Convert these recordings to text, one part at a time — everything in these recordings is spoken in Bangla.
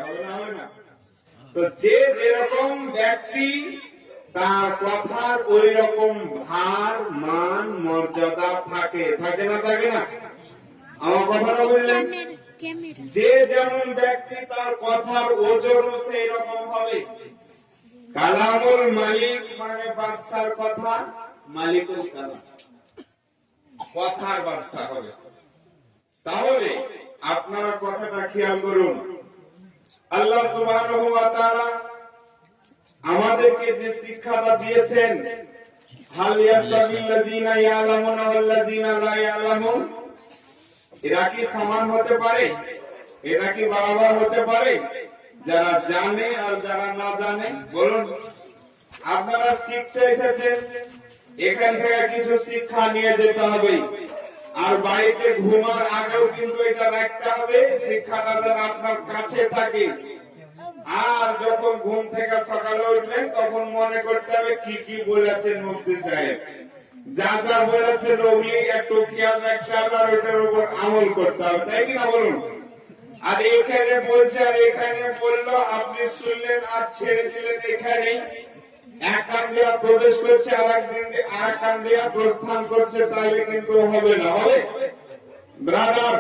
হবে, হবে না? হবে না? তো যে যেরকম ব্যক্তি তার কথার ওই রকম ভার মান মর্যাদা থাকে, থাকে না? থাকে না? আমার কথাটা বুঝলেন? যে যেমন ব্যক্তি তার কথার ওজনও সেই রকম হবে। কালামুল মালিক মানে বাদশার কথা, মালিকুল কালাম কথার বাদশা হবে। তাহলে আপনারা কথাটা খেয়াল করুন, আল্লাহ সুবহানাহু ওয়া তাআলা আমাদেরকে যে শিক্ষাটা দিয়েছেন, হাল ইয়াস্তাবিল্লাযিনা ইয়ালামুনা ওয়াল্লাযিনা লা ইয়ালামুন, এরা কি সমান হতে পারে? এরা কি বরাবর হতে পারে? যারা জানে আর যারা না জানে, বলুন। আপনারা শিখতে এসেছেন, এখান থেকে কিছু শিক্ষা নিয়ে যেতে হবে, আর বাড়িতে ঘুমার আগেও কিন্তু এটা রাখতে হবে, শিক্ষাটা যেন আপনার কাছে থাকে। আর যখন ঘুম থেকে সকালে উঠবেন তখন মনে করতে হবে কি কি বলেছেন মুফতি সাহেব, যা যা বলেছেন ওগুলি একটু খেয়াল রাখতে হবে আর ওটার উপর আমল করতে হবে, তাই কিনা বলুন? আর এখানে বলছে আর এখানে বললো, আপনি শুনলেন আর ছেড়ে দিলেন, এখানে এক কান দিয়া প্রবেশ করছে আর এক কান দিয়া প্রস্থান করছে, তাইলে কিন্তু হবে না। হবে? ব্রাদার,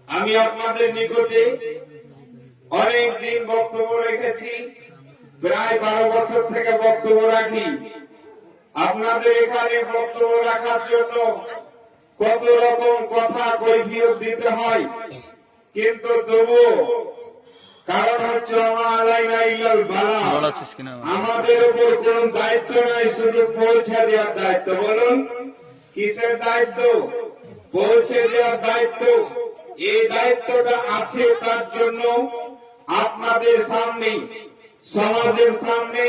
আমি আপনাদের নিকটে অনেক দিন বক্তব্য রেখেছি, প্রায় 12 বছর থেকে বক্তব্য রাখি। আপনাদের এখানে বক্তব্য রাখার জন্য কত রকম কথা কৈফিয়ত দিতে হয়, কিন্তু তবুও কারণ হচ্ছে আমাদের উপর কোন দায়িত্ব নাই, শুধু পৌঁছে দেওয়ার দায়িত্ব। বলুন, কিসের দায়িত্ব? পৌঁছে দেওয়ার দায়িত্ব। এই দায়িত্বটা আছে, তার জন্য আপনাদের সামনে, সমাজের সামনে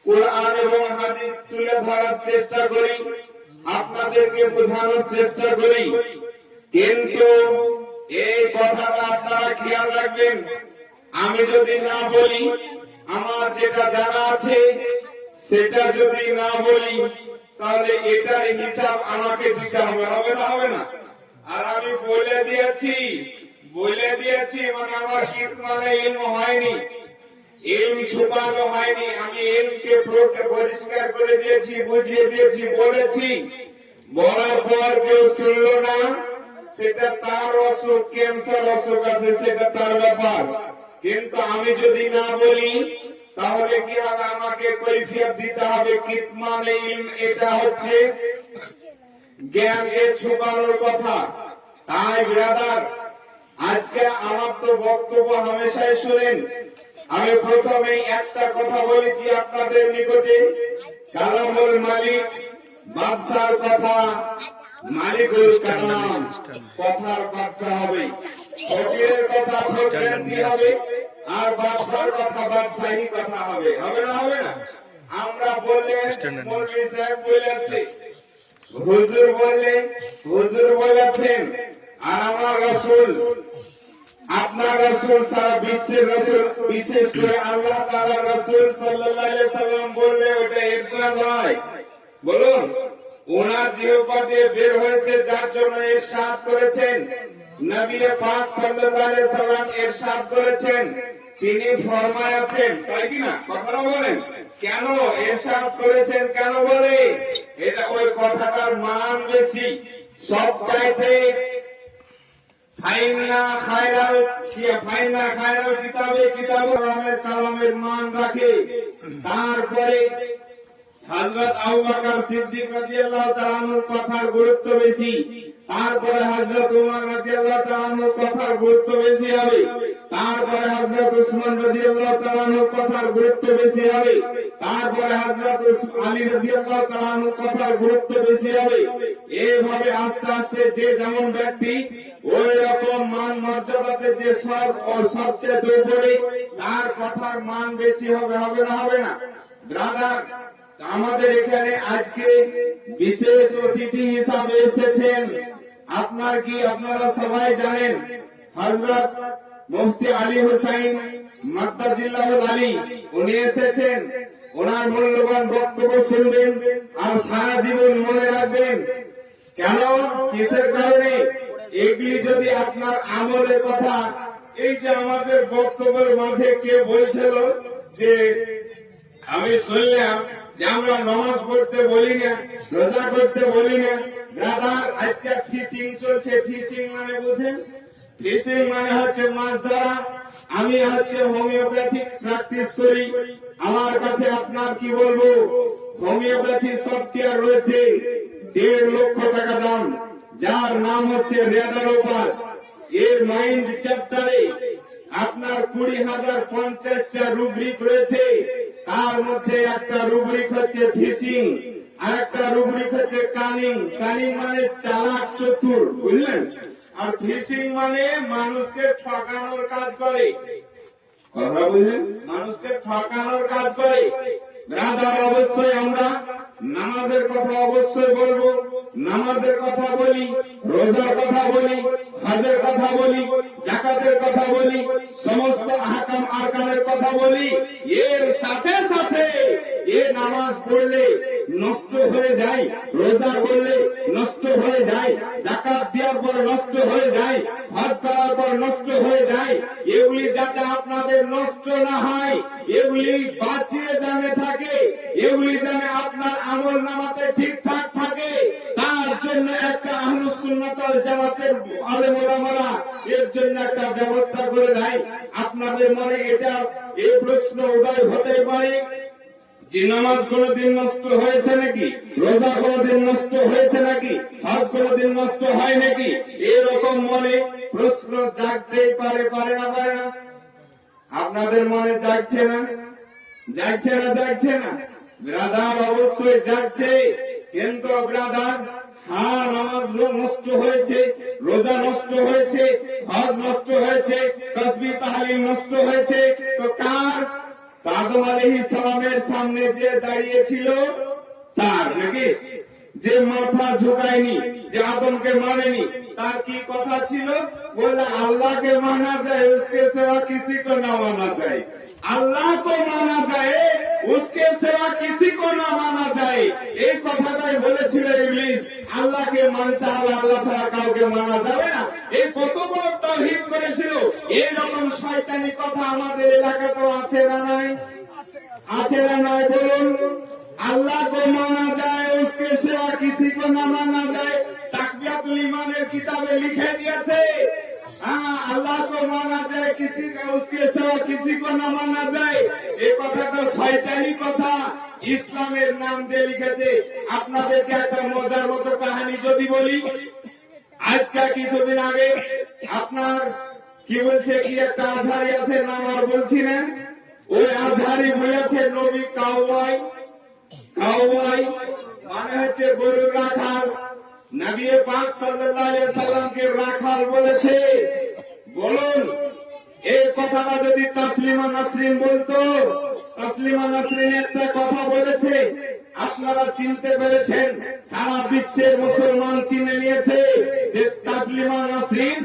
কোরআন এবং হাদিস তুলে ধরার চেষ্টা করি, আপনাদেরকে বোঝানোর চেষ্টা করি। কিন্তু এই কথাটা আপনারা খেয়াল রাখবেন, আমি যদি না বলি, আমার যেটা জানা আছে সেটা যদি না বলি, তাহলে এটার হিসাব আমাকে দিতে হবে, হবে না? হবে না? আর আমি বলে দিয়েছি মানে আমার কিতমানে ইলম হয়নি, ইলম ছুপানো হয়নি, আমি ইলমকে পরিষ্কার করে দিয়েছি, বুঝিয়ে দিয়েছি, বলেছি। বলার পর কেউ শুনলো না, সেটা তার অসুখ, ক্যান্সার অসুখ আছে, সেটা তার ব্যাপার। কিন্তু আমি যদি না বলি, তাহলে কি হবে? আমাকে কৈফিয়ত দিতে হবে। কিতমানে ইলম এটা হচ্ছে জ্ঞানকে ছুপানোর কথা। তাই ব্রাদার, আজকে আমার তো বক্তব্য হামেশাই শুনেন, আমি প্রথমেই একটা কথা বলেছি আপনাদের নিকটে, কালামুল মালিক বাদশার কথা, মালিকুল কালাম কথার বাদশা হবে। ফকিরের কথা ফকিরানি হবে, আর বাদশার কথা বাদশাহী কথা হবে। হবে না? হবে না? আমরা বললে মৌলভী সাহেব বলেছে, হুজুর বললে হুজুর বলেছেন, আর আমার রাসূল, আপনার রাসূল, সারা বিশ্বের রাসূল, বিশেষ করে আল্লাহ তাআলার রাসূল সাল্লাল্লাহু আলাইহি সাল্লাম বললে ওটা ইরশাদ হয়। বলুন, ওনার জিহ্বা দিয়ে বের হয়েছে, যার জন্য ইরশাদ করেছেন। নবী পাক সাল্লাল্লাহু আলাইহি সাল্লাম ইরশাদ করেছেন, তিনি ফরমায়াছেন, তাই কি না? কথাটা বলেন, কেন ইরশাদ করেছেন, কেন বলে? এটা ওই কথাটার মান বেশি সব চাইতে। ফাইন্না খায়রাল কিতাবে কালামের মান রাখে। তারপরে হযরত আবু বকর সিদ্দিক রাদিয়াল্লাহু তাআলা আনহুর কথার গুরুত্ব বেশি, তারপরে হযরত উমর রাদিয়াল্লাহু তাআলা আনহুর কথার গুরুত্ব বেশি হবে, তারপরে হযরত উসমান রাদিয়াল্লাহু তাআলা আনহুর কথার গুরুত্ব বেশি হবে, তারপরে হযরত আলী রাদিয়াল্লাহু তাআলা আনহুর কথার গুরুত্ব বেশি হবে। এইভাবে আস্তে আস্তে যে যেমন ব্যক্তি ওই রকম মান মর্যাদাতে যে সবচেয়ে উপরে, তার কথার মান বেশি হবে। হবে না? হবে না? ব্রাদার, আমাদের এখানে আজকে বিশেষ অতিথি হিসাবে এসেছেন, আপনারা সবাই জানেন, হযরত মুফতি আলী হুসাইন মাদ্দাজিল্লাহুল আলী, উনি এসেছেন। ওনার মূল্যবান বক্তব্য শুনবেন আর সারা জীবন মনে রাখবেন। কেন? কিসের কারণে? এগুলি যদি আপনার আমলের কথা এই যে আমাদের বক্তব্যের মাঝে কে বলছিল যে আমি শুনলাম যে আমরা নামাজ পড়তে বলি না, রোজা করতে বলি না। ব্রাদার, আজকে ফিশিং চলছে। ফিশিং মানে বুঝেন? ফিশিং মানে হচ্ছে মাছ ধরা। আমি হচ্ছে হোমিওপ্যাথিক প্র্যাকটিস করি। আমার কাছে আপনার কি বলবো, হোমিওপ্যাথি সফটওয়্যার রয়েছে 1.5 লক্ষ টাকা দাম, যার নাম হচ্ছে রেডারোপাস। এর মাইন্ড চ্যাপ্টারে আপনার 20,050টা রুব্রিক রয়েছে। তার মধ্যে একটা রুব্রিক হচ্ছে ফিশিং, আর একটা রুব্রিক হচ্ছে কানিং। কানিং মানে চালাক, চতুর, বুঝলেন? আর ফিশিং মানে মানুষকে ঠকানোর কাজ করে। কথা বুঝলেন? মানুষকে ঠকানোর কাজ করে। ব্রাদার, অবশ্যই আমরা নামাজের কথা অবশ্যই বলবো। নামাজের কথা বলি, রোজার কথা বলি, হজের কথা বলি, যাকাতের কথা বলি, সমস্ত আহকাম আরকানের কথা বলি। এর সাথে সাথে এ নামাজ পড়লে নষ্ট হয়ে যায়, রোজা করলে নষ্ট হয়ে যায়, যাকাত দেওয়ার পর নষ্ট হয়ে যায়, হজ করার পর নষ্ট হয়ে যায়। এগুলি যাতে আপনাদের নষ্ট না হয়, এগুলি বাঁচিয়ে জানে থাকে, এগুলি যেন আপনার আমল নামাতে ঠিকঠাক থাকে, তার জন্য একটা আহলুস সুন্নাত ওয়াল জামাতের আলেম ওলামারা এর জন্য একটা ব্যবস্থা করে দেয়। আপনাদের মনে এটা এই প্রশ্ন উদয় হতে পারে যে নামাজ কোনদিন নষ্ট হয়েছে নাকি, রোজা কোনদিন নষ্ট হয়েছে নাকি, হজ কোনদিন নষ্ট হয় নাকি, এরকম মনে প্রশ্ন জাগতেই পারে, পারে না? পারে না? আপনাদের মনে জাগছে না? জাগছে না? জাগছে না? ব্রাদার, অবশ্যই জাগছে। কিন্তু ব্রাদার, হ্যাঁ, নামাজ নষ্ট হয়েছে, রোজা নষ্ট হয়েছে, হজ নষ্ট হয়েছে, তাসবিহ তাহলিল নষ্ট হয়েছে। তো কার? আদম আলাইহিস সালামের সামনে যে দাঁড়িয়েছিল তার নাকি? যে মাথা ঝুঁকায়নি, যে আদমকে মানেনি, তার কি কথা ছিল? বললে আল্লাহকে মানা যায়, उसके सिवा किसी को ना माना जाए। আল্লাহ को माना जाए, उसके सिवा किसी को ना माना जाए। এই কথাটাই বলেছিল ইবলিস। আল্লাহকে মানতে হবে, আল্লাহ ছাড়া কাউকে মানা যাবে না। এই কত বড় তাওহীদ করেছিল। এইরকম শয়তানি কথা আমাদের এলাকাতেও আছে না নাই? আছে না নাই বলুন? আল্লাহ को माना जाए, उसके सिवा किसी को ना माना जाए। তাকবিয়াতুল ঈমানের কিতাবে লিখে দিয়েছে, হ্যাঁ, আল্লাহ को माना जाए, किसी का उसके सिवा किसी को ना माना जाए। এই কথাটা শয়তানি কথা, ইসলামের নাম দিয়ে লিখেছে। আপনাদেরকে একটা মজার মতো কাহিনী যদি বলি, আজকে কিছুদিন আগে আপনার কি বলছে, কি একটা আজহারি আছে, নাম আর বলছি না, ওই আজহারি বলেছে নবী কাউবয়। কাউবয় মানে হচ্ছে গরুর রাখাল। নবী পাক সাল্লাল্লাহু আলাইহি সাল্লামকে রাখাল বলেছে। বলুন, এই কথাটা যদি তাসলিমা নাসরিন বলতো, তাসলিমা নাসরিন একটা কথা বলেছে, আপনারা চিনতে পেরেছেন, সারা বিশ্বের মুসলমান চিনে নিয়েছে যে তাসলিমা নাসরিন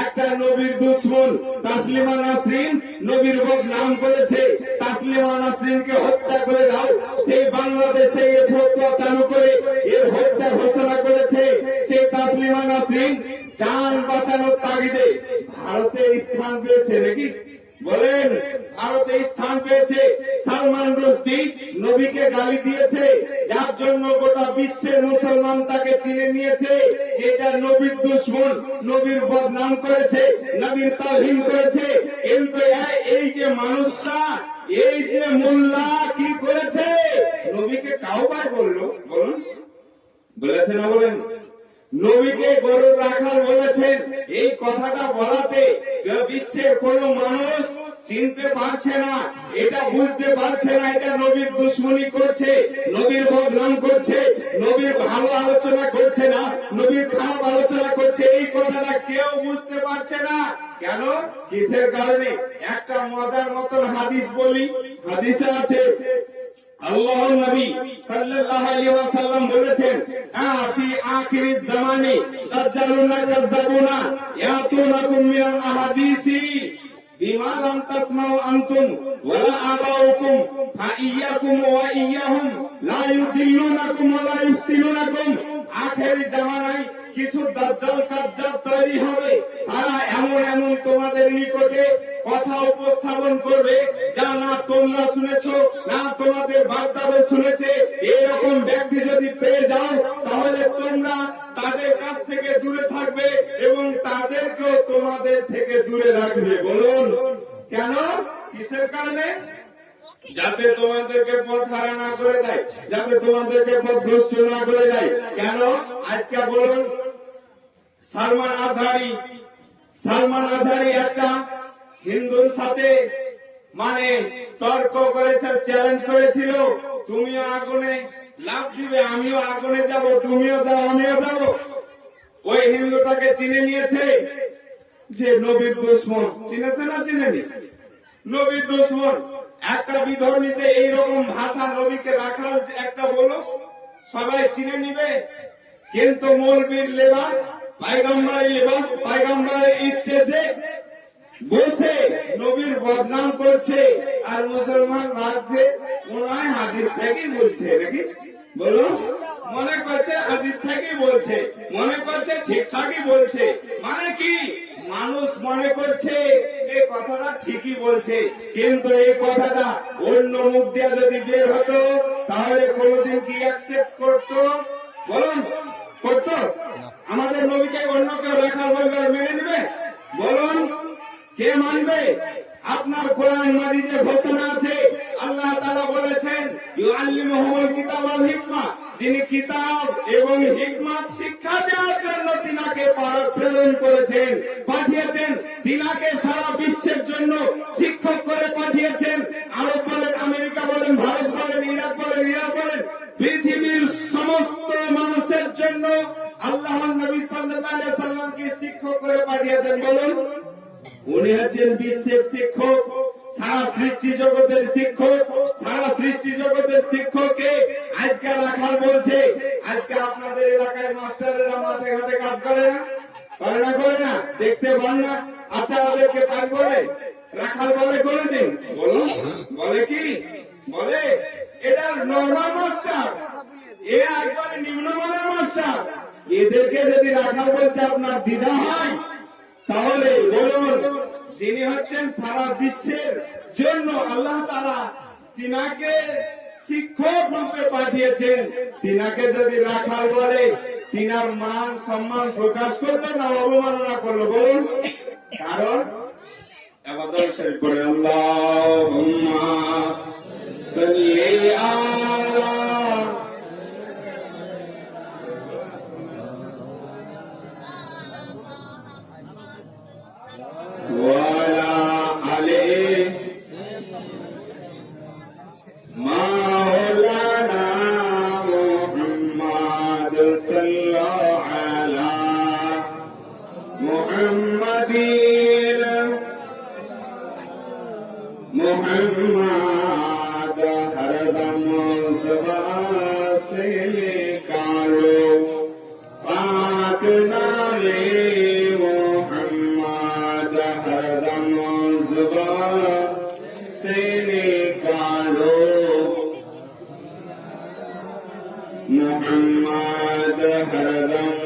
একটা নবীর দুশমন। তাসলিমা নাসরিন নবীর বদনাম করেছে। তাসলিমা নাসরিনকে হত্যা করে দাও, সেই বাংলাদেশে এই ফতোয়া চালু করে এর হত্যা ঘোষণা করেছে। সেই তাসলিমা নাসরিন জান বাঁচানোর তাগিদে ভারতে স্থান পেয়েছে নাকি? বলেন, ভারতে স্থান পেয়েছে। সালমান রুশদি নবীকে গালি দিয়েছে, যার জন্য গোটা বিশ্বের মুসলমান তাকে চিনে নিয়েছে যে এটা নবীর দুশমন, নবীর বদনাম করেছে, নবীর তাওহীন করেছে। কিন্তু এই যে মানুষটা, এই যে মোল্লা কি করেছে? নবীকে কাউবাই বললো। বলুন, বলেছে না? বলেন, নবীকে গরুর রাখাল বলেছেন। এই কথাটা বলাতে বিশ্বের কোন মানুষ চিনতে পারছে না, এটা বুঝতে পারছে না, এটা নবীর দুশমনি করছে, নবীর বদনাম করছে, নবীর ভালো আলোচনা করছে না, নবীর খারাপ আলোচনা করছে। এই কথাটা কেউ বুঝতে পারছে না। কেন? কিসের কারণে? একটা মজার মতন হাদিস বলি। হাদিসে আছে, আল্লাহর নবী সাল্লাল্লাহু আলাইহি ওয়াসাল্লাম বলেছেন, ফি আখিরিজ জামানে দাজ্জালুনা কাযাবুনা ইয়াতুনাকুম মিনাল আহাদিসি বিমা লাম তাসমাউ আনতুম ওয়া আবাউকুম ফাইয়াকুম ওয়া ইয়াহুম লা ইউদিল্লুনাকুম ওয়া লা ইফতিনুনাকুম। আখিরি জামানায় কিছু দাজ্জাল কাজ্জাব তৈরি হবে, তারা এমন এমন তোমাদের নিকটে কথা উপস্থাপন করবে যা না তোমরা শুনেছো না তোমাদের বাপ-দাদা শুনেছে। এরকম ব্যক্তি যদি পেয়ে যাও তাহলে তোমরা তাদের কাছ থেকে দূরে থাকবে এবং তাদেরকেও তোমাদের থেকে দূরে রাখবে। বলুন কেন? কিসের কারণে? যাতে তোমাদেরকে পথ হারা না করে দেয়, যাতে তোমাদেরকে পথ ভ্রষ্ট না করে দেয়। কেন? আজকে বলুন, সালমান আজহারি একটা হিন্দুর সাথে মানে তর্ক করেছে, চ্যালেঞ্জ করেছিল, তুমিও আগুনে লাফ দিবে, আমিও আগুনে যাব, তুমিও যাও আমিও যাব। ওই হিন্দুটাকে চিনে নিয়েছে যে নবীর দুশমন। চিনেছে না চিনেনি? নবীর দুশমন। একটা বিধর্মীতে এইরকম ভাষা নবীকে রাখার একটা বলো, সবাই চিনে নিবে। কিন্তু মৌলবীর লেবাস, পায়গাম্বারের লেবাস, পায়গাম্বারের স্টেজে বসে নবীর বদনাম করছে, আর মুসলমান ভাবছে মনে হয় হাদিস থেকেই বলছে নাকি। বলো, মনে করছে হাদিস থেকেই বলছে, মনে করছে ঠিকঠাকই বলছে। মানে কি? মানুষ মনে করছে এই কথাটা ঠিকই বলছে, কিন্তু এই কথাটা অন্য মুখ দিয়ে যদি বের হতো তাহলে কোনদিন কি অ্যাকসেপ্ট করতো? বলুন, করতো? আমাদের নবীকে অন্য কেউ রাখাল বলবে আর মেনে নেবে? বলুন, কে মানবে? আপনার কোরআন মাজিদে ঘোষণা আছে, আল্লাহ তাআলা বলেছেন ইউআল্লিমুহুমুল কিতাব ওয়াল হিকমা, যিনি কিতাব এবং হিকমত শিক্ষা দেওয়ার জন্য তিনাকে প্রেরণ করেছেন, পাঠিয়েছেন। তিনাকে সারা বিশ্বের জন্য শিক্ষক করে পাঠিয়েছেন। আরব বলেন, আমেরিকা বলেন, ভারত বলেন, ইরাক বলেন, ইরাক বলেন, পৃথিবীর সমস্ত মানুষের জন্য আল্লাহর নবী সাল্লাল্লাহু আলাইহি সাল্লামকে শিক্ষক করে পাঠিয়েছেন। বলুন, উনি হচ্ছেন বিশ্বের শিক্ষক, সারা সৃষ্টি জগতের শিক্ষক। সারা সৃষ্টি জগতের শিক্ষককে আজকে রাখাল বলছে। আজকে আপনাদের এলাকায় মাস্টারেরা মাঠে ঘাটে কাজ করে না? করে না? করে না? দেখতে পান না? আচ্ছা, ওদেরকে কাজ বলে রাখাল বলে কোনদিন? বলুন, বলে কি? বলে এটা নরমাল মাস্টার, এ একবারে নিম্নমানের মাস্টার। এদেরকে যদি রাখাল বলতে আপনার দ্বিধা হয় তাহলে বলুন, যিনি হচ্ছেন সারা বিশ্বের জন্য আল্লাহ তাআলা তিনাকে শিক্ষক রূপে পাঠিয়েছেন, তিনাকে যদি রাখাল বলে তিনার মান সম্মান প্রকাশ করলো না অবমাননা করলো? বলুন, কারণ আল্লাহ আল্লাহুম্মা সাল্লি আলা मोहम्मद हरदम ज़ुबान से निकालो पाक नामे मोहम्मद हरदम ज़ुबान से निकालो मोहम्मद हरदम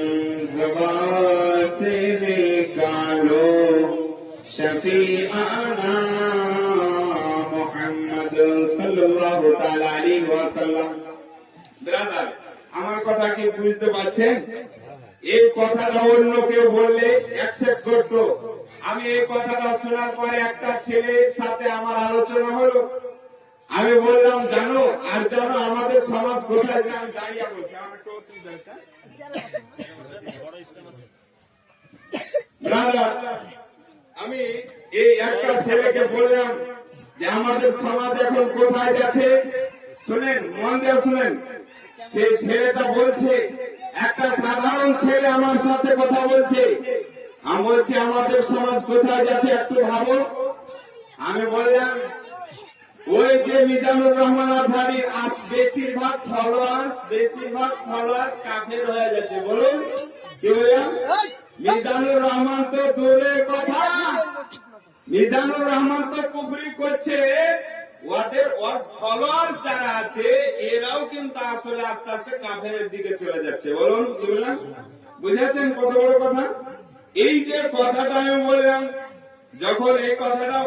ज़ुबान से निकालो शफीआना সাল্লাল্লাহু তাআলা আলাইহি ওয়াসাল্লাম। ব্রাদার, আমার কথা কি বুঝতে পারছেন? এই কথাটা অন্য কেউ বললে অ্যাকসেপ্ট করত। আমি এই কথাটা শোনার পরে একটা ছেলের সাথে আমার আলোচনা হলো। আমি বললাম, জানো আর জানো আমাদের সমাজ কোথায়? আমি দাঁড়িয়ে বলছি, আমার একটু অসুবিধা হচ্ছে। ব্রাদার, আমি এই একটা ছেলেকে বললাম যে আমাদের সমাজ এখন কোথায় যাচ্ছে। শুনেন, মন দিয়ে শুনেন। সেই ছেলেটা বলছে, একটা সাধারণ ছেলে আমার সাথে কথা বলছে। আমি বলছি আমাদের সমাজ কোথায় যাচ্ছে একটু ভাবো। আমি বললাম, ওই যে মিজানুর রহমান আজহারির বেশিরভাগ ফলোয়ার্স কাফের হয়ে যাচ্ছে। বলুন, কি বললাম? মিজানুর রহমান তো দূরের কথা, মিজানুর রহমান তো কুফরি করছে, ওদের ফলোয়ার যারা আছে এরাও কিন্তু আসলে আস্তে আস্তে কাফেরের দিকে চলে যাচ্ছে। বলুন, কি বললাম? বুঝেছেন কত বড় কথা? এই যে কথাটা আমি বললাম, যখন এই কথাটা